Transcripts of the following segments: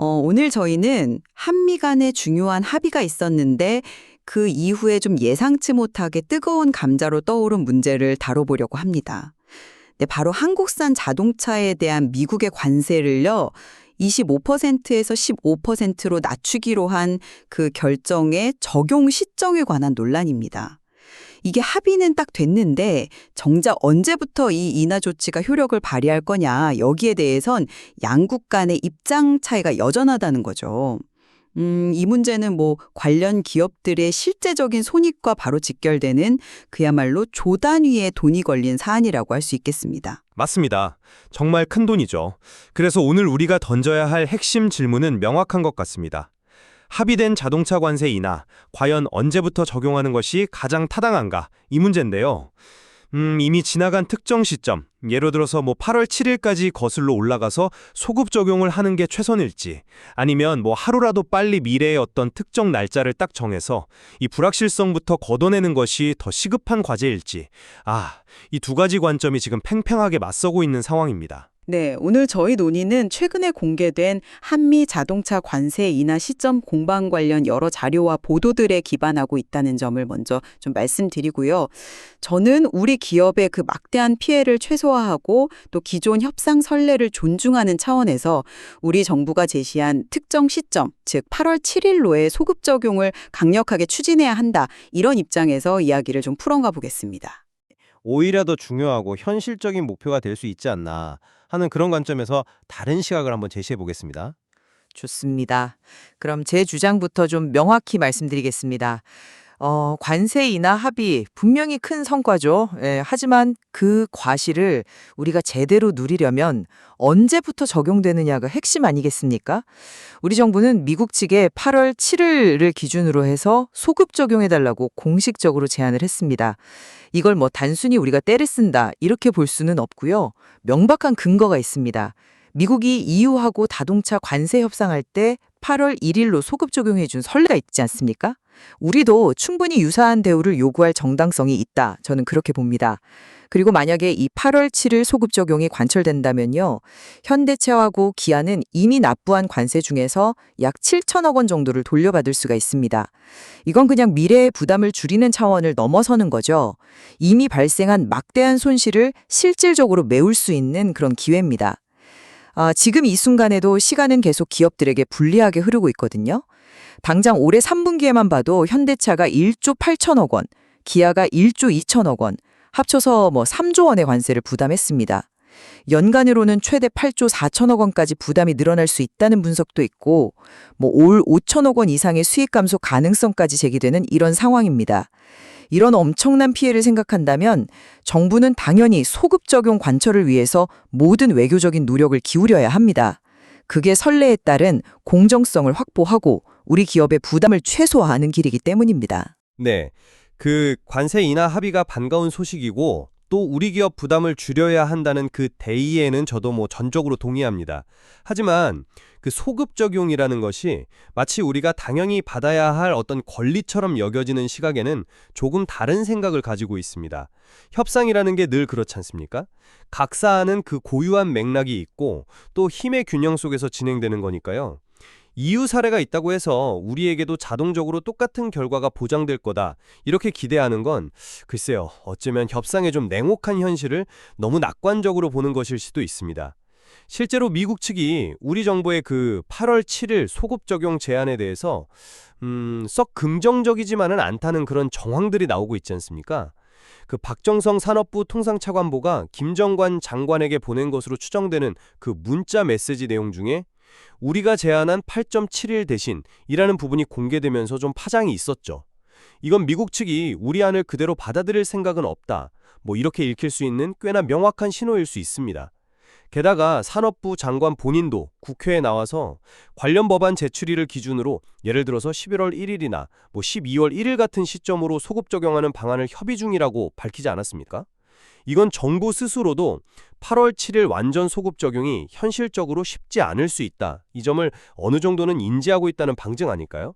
오늘 저희는 한미 간에 중요한 합의가 있었는데 그 이후에 좀 예상치 못하게 뜨거운 감자로 떠오른 문제를 다뤄보려고 합니다. 네, 바로 한국산 자동차에 대한 미국의 관세를요, 25%에서 15%로 낮추기로 한 그 결정의 적용 시점에 관한 논란입니다. 이게 합의는 딱 됐는데 정작 언제부터 이 인하 조치가 효력을 발휘할 거냐, 여기에 대해선 양국 간의 입장 차이가 여전하다는 거죠. 이 문제는 관련 기업들의 실제적인 손익과 바로 직결되는 그야말로 조 단위의 돈이 걸린 사안이라고 할 수 있겠습니다. 맞습니다. 정말 큰 돈이죠. 그래서 오늘 우리가 던져야 할 핵심 질문은 명확한 것 같습니다. 합의된 자동차 관세 인하, 과연 언제부터 적용하는 것이 가장 타당한가? 이 문제인데요. 이미 지나간 특정 시점, 예를 들어서 8월 7일까지 거슬러 올라가서 소급 적용을 하는 게 최선일지, 아니면 하루라도 빨리 미래의 어떤 특정 날짜를 딱 정해서 이 불확실성부터 걷어내는 것이 더 시급한 과제일지, 이 두 가지 관점이 지금 팽팽하게 맞서고 있는 상황입니다. 네, 오늘 저희 논의는 최근에 공개된 한미 자동차 관세 인하 시점 공방 관련 여러 자료와 보도들에 기반하고 있다는 점을 먼저 좀 말씀드리고요. 저는 우리 기업의 그 막대한 피해를 최소화하고 또 기존 협상 선례를 존중하는 차원에서 우리 정부가 제시한 특정 시점, 즉 8월 7일로의 소급 적용을 강력하게 추진해야 한다. 이런 입장에서 이야기를 좀 풀어가 보겠습니다. 오히려 더 중요하고 현실적인 목표가 될 수 있지 않나 하는 그런 관점에서 다른 시각을 한번 제시해 보겠습니다. 좋습니다. 그럼 제 주장부터 좀 명확히 말씀드리겠습니다. 관세 인하 합의 분명히 큰 성과죠. 하지만 그 과실을 우리가 제대로 누리려면 언제부터 적용되느냐가 핵심 아니겠습니까? 우리 정부는 미국 측에 8월 7일을 기준으로 해서 소급 적용해달라고 공식적으로 제안을 했습니다. 이걸 단순히 우리가 때를 쓴다 이렇게 볼 수는 없고요. 명백한 근거가 있습니다. 미국이 EU하고 자동차 관세 협상할 때 8월 1일로 소급 적용해 준 선례가 있지 않습니까? 우리도 충분히 유사한 대우를 요구할 정당성이 있다. 저는 그렇게 봅니다. 그리고 만약에 이 8월 7일 소급 적용이 관철된다면요. 현대차하고 기아는 이미 납부한 관세 중에서 약 7천억 원 정도를 돌려받을 수가 있습니다. 이건 그냥 미래의 부담을 줄이는 차원을 넘어서는 거죠. 이미 발생한 막대한 손실을 실질적으로 메울 수 있는 그런 기회입니다. 지금 이 순간에도 시간은 계속 기업들에게 불리하게 흐르고 있거든요. 당장 올해 3분기에만 봐도 현대차가 1조 8천억 원, 기아가 1조 2천억 원, 합쳐서 3조 원의 관세를 부담했습니다. 연간으로는 최대 8조 4천억 원까지 부담이 늘어날 수 있다는 분석도 있고 올 5천억 원 이상의 수익 감소 가능성까지 제기되는 이런 상황입니다. 이런 엄청난 피해를 생각한다면 정부는 당연히 소급 적용 관철을 위해서 모든 외교적인 노력을 기울여야 합니다. 그게 선례에 따른 공정성을 확보하고 우리 기업의 부담을 최소화하는 길이기 때문입니다. 네, 그 관세 인하 합의가 반가운 소식이고 또 우리 기업 부담을 줄여야 한다는 그 대의에는 저도 전적으로 동의합니다. 하지만 그 소급 적용이라는 것이 마치 우리가 당연히 받아야 할 어떤 권리처럼 여겨지는 시각에는 조금 다른 생각을 가지고 있습니다. 협상이라는 게 늘 그렇지 않습니까? 각사하는 그 고유한 맥락이 있고 또 힘의 균형 속에서 진행되는 거니까요. EU 사례가 있다고 해서 우리에게도 자동적으로 똑같은 결과가 보장될 거다 이렇게 기대하는 건 글쎄요, 어쩌면 협상의 좀 냉혹한 현실을 너무 낙관적으로 보는 것일 수도 있습니다. 실제로 미국 측이 우리 정부의 그 8월 7일 소급 적용 제안에 대해서 썩 긍정적이지만은 않다는 그런 정황들이 나오고 있지 않습니까? 그 박정성 산업부 통상차관보가 김정관 장관에게 보낸 것으로 추정되는 그 문자 메시지 내용 중에 우리가 제안한 8.7일 대신 이라는 부분이 공개되면서 좀 파장이 있었죠. 이건 미국 측이 우리 안을 그대로 받아들일 생각은 없다. 이렇게 읽힐 수 있는 꽤나 명확한 신호일 수 있습니다. 게다가 산업부 장관 본인도 국회에 나와서 관련 법안 제출일을 기준으로 예를 들어서 11월 1일이나 12월 1일 같은 시점으로 소급 적용하는 방안을 협의 중이라고 밝히지 않았습니까? 이건 정부 스스로도 8월 7일 완전 소급 적용이 현실적으로 쉽지 않을 수 있다. 이 점을 어느 정도는 인지하고 있다는 방증 아닐까요?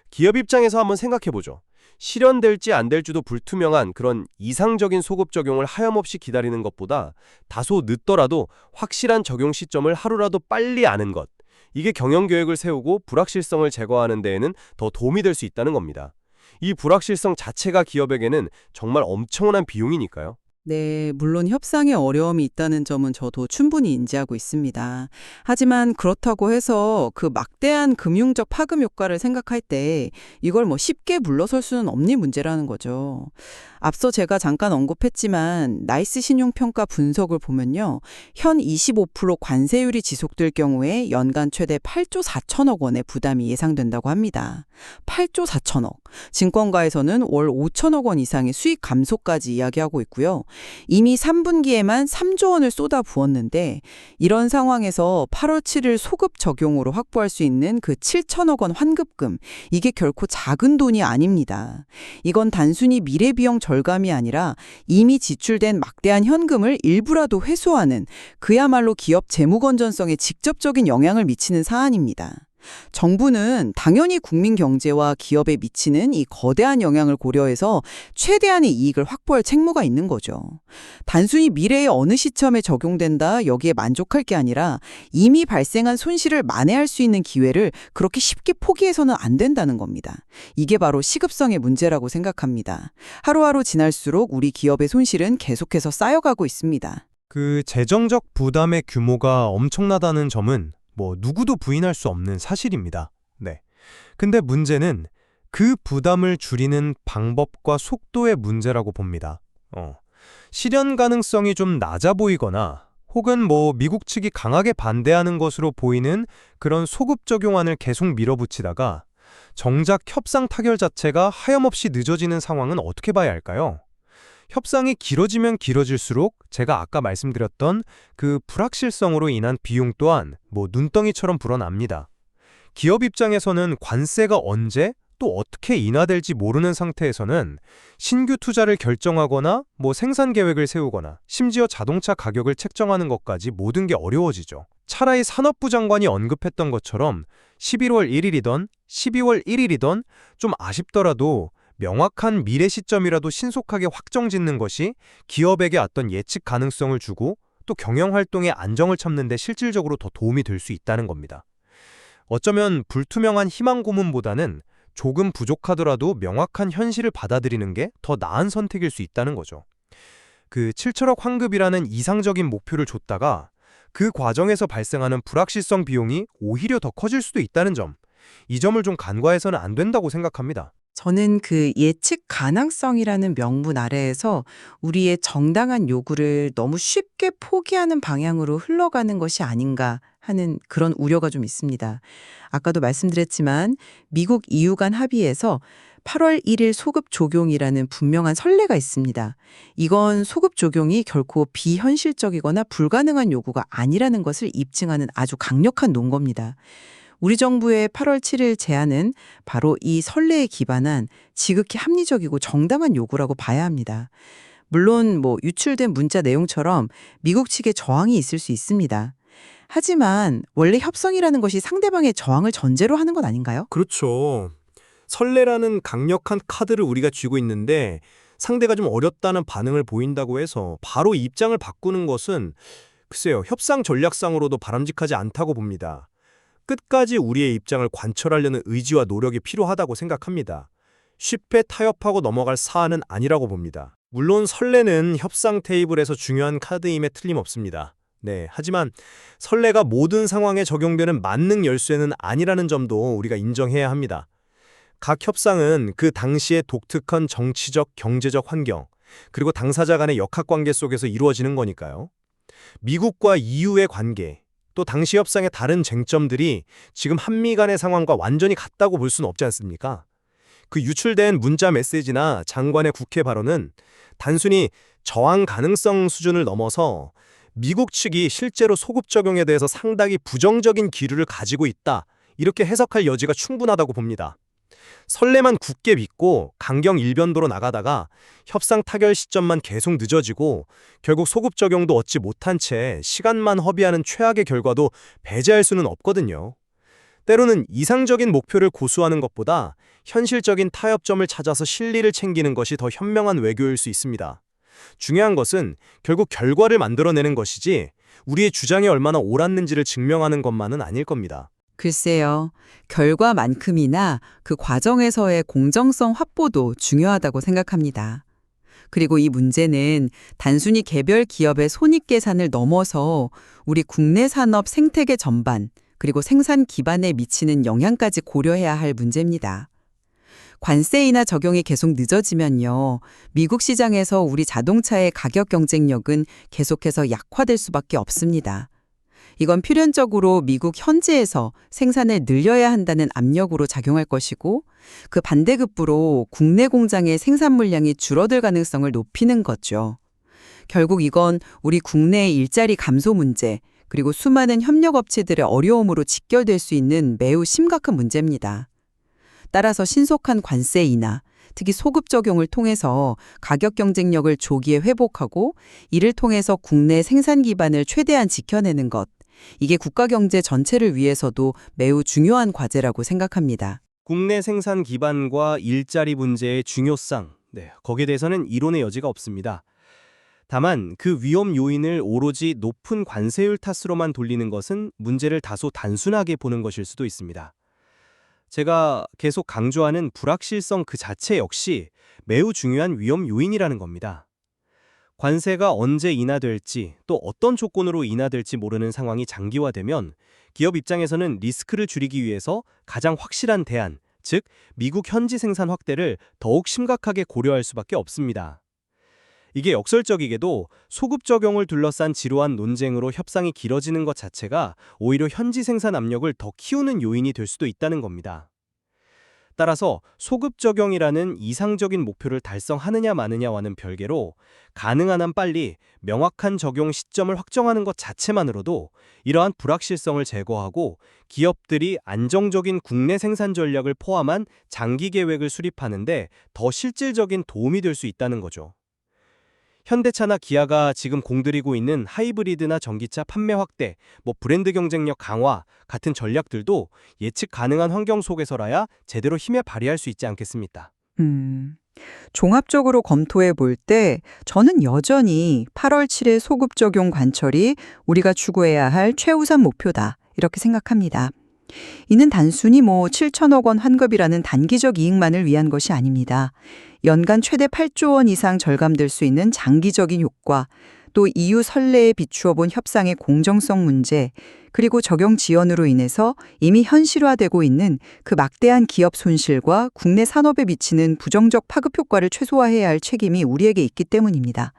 기업 입장에서 한번 생각해보죠. 실현될지 안 될지도 불투명한 그런 이상적인 소급 적용을 하염없이 기다리는 것보다 다소 늦더라도 확실한 적용 시점을 하루라도 빨리 아는 것. 이게 경영 계획을 세우고 불확실성을 제거하는 데에는 더 도움이 될 수 있다는 겁니다. 이 불확실성 자체가 기업에게는 정말 엄청난 비용이니까요. 네, 물론 협상에 어려움이 있다는 점은 저도 충분히 인지하고 있습니다. 하지만 그렇다고 해서 그 막대한 금융적 파급 효과를 생각할 때 이걸 뭐 쉽게 물러설 수는 없는 문제라는 거죠. 앞서 제가 잠깐 언급했지만 나이스 신용평가 분석을 보면요. 현 25% 관세율이 지속될 경우에 연간 최대 8조 4천억 원의 부담이 예상된다고 합니다. 8조 4천억. 증권가에서는 월 5천억 원 이상의 수익 감소까지 이야기하고 있고요. 이미 3분기에만 3조 원을 쏟아 부었는데 이런 상황에서 8월 7일 소급 적용으로 확보할 수 있는 그 7천억 원 환급금, 이게 결코 작은 돈이 아닙니다. 이건 단순히 미래 비용 절감이 아니라 이미 지출된 막대한 현금을 일부라도 회수하는, 그야말로 기업 재무 건전성에 직접적인 영향을 미치는 사안입니다. 정부는 당연히 국민 경제와 기업에 미치는 이 거대한 영향을 고려해서 최대한의 이익을 확보할 책무가 있는 거죠. 단순히 미래의 어느 시점에 적용된다, 여기에 만족할 게 아니라 이미 발생한 손실을 만회할 수 있는 기회를 그렇게 쉽게 포기해서는 안 된다는 겁니다. 이게 바로 시급성의 문제라고 생각합니다. 하루하루 지날수록 우리 기업의 손실은 계속해서 쌓여가고 있습니다. 그 재정적 부담의 규모가 엄청나다는 점은 뭐 누구도 부인할 수 없는 사실입니다. 네. 근데 문제는 그 부담을 줄이는 방법과 속도의 문제라고 봅니다. 실현 가능성이 좀 낮아 보이거나 혹은 뭐 미국 측이 강하게 반대하는 것으로 보이는 그런 소급 적용안을 계속 밀어붙이다가 정작 협상 타결 자체가 하염없이 늦어지는 상황은 어떻게 봐야 할까요? 협상이 길어지면 길어질수록 제가 아까 말씀드렸던 그 불확실성으로 인한 비용 또한 뭐 눈덩이처럼 불어납니다. 기업 입장에서는 관세가 언제 또 어떻게 인하될지 모르는 상태에서는 신규 투자를 결정하거나 뭐 생산 계획을 세우거나 심지어 자동차 가격을 책정하는 것까지 모든 게 어려워지죠. 차라리 산업부 장관이 언급했던 것처럼 11월 1일이던 12월 1일이던 좀 아쉽더라도 명확한 미래 시점이라도 신속하게 확정짓는 것이 기업에게 어떤 예측 가능성을 주고 또 경영 활동의 안정을 찾는 데 실질적으로 더 도움이 될 수 있다는 겁니다. 어쩌면 불투명한 희망 고문보다는 조금 부족하더라도 명확한 현실을 받아들이는 게 더 나은 선택일 수 있다는 거죠. 그 7천억 환급이라는 이상적인 목표를 줬다가 그 과정에서 발생하는 불확실성 비용이 오히려 더 커질 수도 있다는 점, 이 점을 좀 간과해서는 안 된다고 생각합니다. 저는 그 예측 가능성이라는 명분 아래에서 우리의 정당한 요구를 너무 쉽게 포기하는 방향으로 흘러가는 것이 아닌가 하는 그런 우려가 좀 있습니다. 아까도 말씀드렸지만 미국 EU 간 합의에서 8월 1일 소급 적용이라는 분명한 선례가 있습니다. 이건 소급 적용이 결코 비현실적이거나 불가능한 요구가 아니라는 것을 입증하는 아주 강력한 논거입니다. 우리 정부의 8월 7일 제안은 바로 이 선례에 기반한 지극히 합리적이고 정당한 요구라고 봐야 합니다. 물론 뭐 유출된 문자 내용처럼 미국 측의 저항이 있을 수 있습니다. 하지만 원래 협상이라는 것이 상대방의 저항을 전제로 하는 건 아닌가요? 그렇죠. 선례라는 강력한 카드를 우리가 쥐고 있는데 상대가 좀 어렵다는 반응을 보인다고 해서 바로 입장을 바꾸는 것은 글쎄요, 협상 전략상으로도 바람직하지 않다고 봅니다. 끝까지 우리의 입장을 관철하려는 의지와 노력이 필요하다고 생각합니다. 쉽게 타협하고 넘어갈 사안은 아니라고 봅니다. 물론 선례는 협상 테이블에서 중요한 카드임에 틀림없습니다. 네, 하지만 선례가 모든 상황에 적용되는 만능 열쇠는 아니라는 점도 우리가 인정해야 합니다. 각 협상은 그 당시의 독특한 정치적, 경제적 환경, 그리고 당사자 간의 역학관계 속에서 이루어지는 거니까요. 미국과 EU의 관계, 또 당시 협상의 다른 쟁점들이 지금 한미 간의 상황과 완전히 같다고 볼 수는 없지 않습니까? 그 유출된 문자 메시지나 장관의 국회 발언은 단순히 저항 가능성 수준을 넘어서 미국 측이 실제로 소급 적용에 대해서 상당히 부정적인 기류를 가지고 있다, 이렇게 해석할 여지가 충분하다고 봅니다. 선례만 굳게 믿고 강경 일변도로 나가다가 협상 타결 시점만 계속 늦어지고 결국 소급 적용도 얻지 못한 채 시간만 허비하는 최악의 결과도 배제할 수는 없거든요. 때로는 이상적인 목표를 고수하는 것보다 현실적인 타협점을 찾아서 실리를 챙기는 것이 더 현명한 외교일 수 있습니다. 중요한 것은 결국 결과를 만들어내는 것이지 우리의 주장이 얼마나 옳았는지를 증명하는 것만은 아닐 겁니다. 글쎄요. 결과만큼이나 그 과정에서의 공정성 확보도 중요하다고 생각합니다. 그리고 이 문제는 단순히 개별 기업의 손익계산을 넘어서 우리 국내 산업 생태계 전반, 그리고 생산 기반에 미치는 영향까지 고려해야 할 문제입니다. 관세 인하 적용이 계속 늦어지면요, 미국 시장에서 우리 자동차의 가격 경쟁력은 계속해서 약화될 수밖에 없습니다. 이건 필연적으로 미국 현지에서 생산을 늘려야 한다는 압력으로 작용할 것이고, 그 반대급부로 국내 공장의 생산 물량이 줄어들 가능성을 높이는 거죠. 결국 이건 우리 국내의 일자리 감소 문제, 그리고 수많은 협력업체들의 어려움으로 직결될 수 있는 매우 심각한 문제입니다. 따라서 신속한 관세 인하, 특히 소급 적용을 통해서 가격 경쟁력을 조기에 회복하고, 이를 통해서 국내 생산 기반을 최대한 지켜내는 것, 이게 국가 경제 전체를 위해서도 매우 중요한 과제라고 생각합니다. 국내 생산 기반과 일자리 문제의 중요성, 거기에 대해서는 이론의 여지가 없습니다. 다만 그 위험 요인을 오로지 높은 관세율 탓으로만 돌리는 것은 문제를 다소 단순하게 보는 것일 수도 있습니다. 제가 계속 강조하는 불확실성 그 자체 역시 매우 중요한 위험 요인이라는 겁니다. 관세가 언제 인하될지 또 어떤 조건으로 인하될지 모르는 상황이 장기화되면 기업 입장에서는 리스크를 줄이기 위해서 가장 확실한 대안, 즉 미국 현지 생산 확대를 더욱 심각하게 고려할 수밖에 없습니다. 이게 역설적이게도 소급 적용을 둘러싼 지루한 논쟁으로 협상이 길어지는 것 자체가 오히려 현지 생산 압력을 더 키우는 요인이 될 수도 있다는 겁니다. 따라서 소급 적용이라는 이상적인 목표를 달성하느냐 마느냐와는 별개로 가능한 한 빨리 명확한 적용 시점을 확정하는 것 자체만으로도 이러한 불확실성을 제거하고 기업들이 안정적인 국내 생산 전략을 포함한 장기 계획을 수립하는 데 더 실질적인 도움이 될 수 있다는 거죠. 현대차나 기아가 지금 공들이고 있는 하이브리드나 전기차 판매 확대, 브랜드 경쟁력 강화 같은 전략들도 예측 가능한 환경 속에서라야 제대로 힘에 발휘할 수 있지 않겠습니까? 종합적으로 검토해 볼 때 저는 여전히 8월 7일 소급 적용 관철이 우리가 추구해야 할 최우선 목표다, 이렇게 생각합니다. 이는 단순히 7천억 원 환급이라는 단기적 이익만을 위한 것이 아닙니다. 연간 최대 8조 원 이상 절감될 수 있는 장기적인 효과, 또 EU 선례에 비추어 본 협상의 공정성 문제, 그리고 적용 지연으로 인해서 이미 현실화되고 있는 그 막대한 기업 손실과 국내 산업에 미치는 부정적 파급 효과를 최소화해야 할 책임이 우리에게 있기 때문입니다.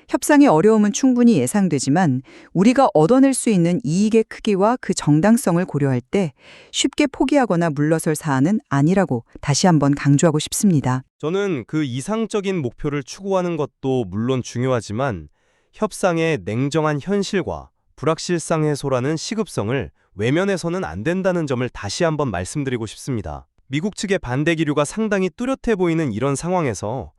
협상의 어려움은 충분히 예상되지만 우리가 얻어낼 수 있는 이익의 크기와 그 정당성을 고려할 때 쉽게 포기하거나 물러설 사안은 아니라고 다시 한번 강조하고 싶습니다. 저는 그 이상적인 목표를 추구하는 것도 물론 중요하지만 협상의 냉정한 현실과 불확실성 해소라는 시급성을 외면해서는 안 된다는 점을 다시 한번 말씀드리고 싶습니다. 미국 측의 반대 기류가 상당히 뚜렷해 보이는 이런 상황에서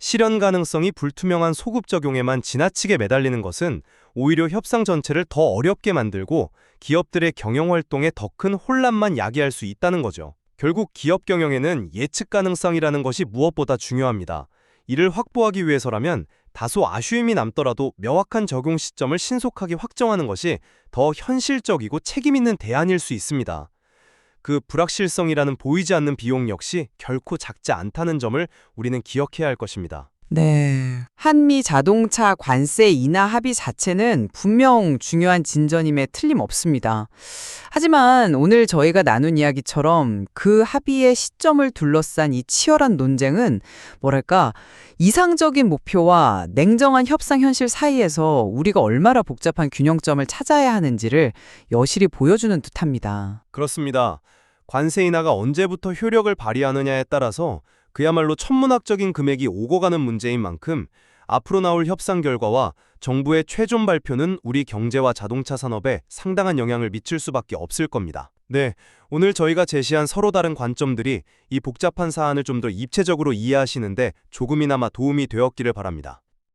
실현 가능성이 불투명한 소급 적용에만 지나치게 매달리는 것은 오히려 협상 전체를 더 어렵게 만들고 기업들의 경영 활동에 더 큰 혼란만 야기할 수 있다는 거죠. 결국 기업 경영에는 예측 가능성이라는 것이 무엇보다 중요합니다. 이를 확보하기 위해서라면 다소 아쉬움이 남더라도 명확한 적용 시점을 신속하게 확정하는 것이 더 현실적이고 책임 있는 대안일 수 있습니다. 그 불확실성이라는 보이지 않는 비용 역시 결코 작지 않다는 점을 우리는 기억해야 할 것입니다. 네. 한미 자동차 관세 인하 합의 자체는 분명 중요한 진전임에 틀림없습니다. 하지만 오늘 저희가 나눈 이야기처럼 그 합의의 시점을 둘러싼 이 치열한 논쟁은 이상적인 목표와 냉정한 협상 현실 사이에서 우리가 얼마나 복잡한 균형점을 찾아야 하는지를 여실히 보여주는 듯합니다. 그렇습니다. 관세 인하가 언제부터 효력을 발휘하느냐에 따라서 그야말로 천문학적인 금액이 오고 가는 문제인 만큼 앞으로 나올 협상 결과와 정부의 최종 발표는 우리 경제와 자동차 산업에 상당한 영향을 미칠 수밖에 없을 겁니다. 네, 오늘 저희가 제시한 서로 다른 관점들이 이 복잡한 사안을 좀 더 입체적으로 이해하시는데 조금이나마 도움이 되었기를 바랍니다.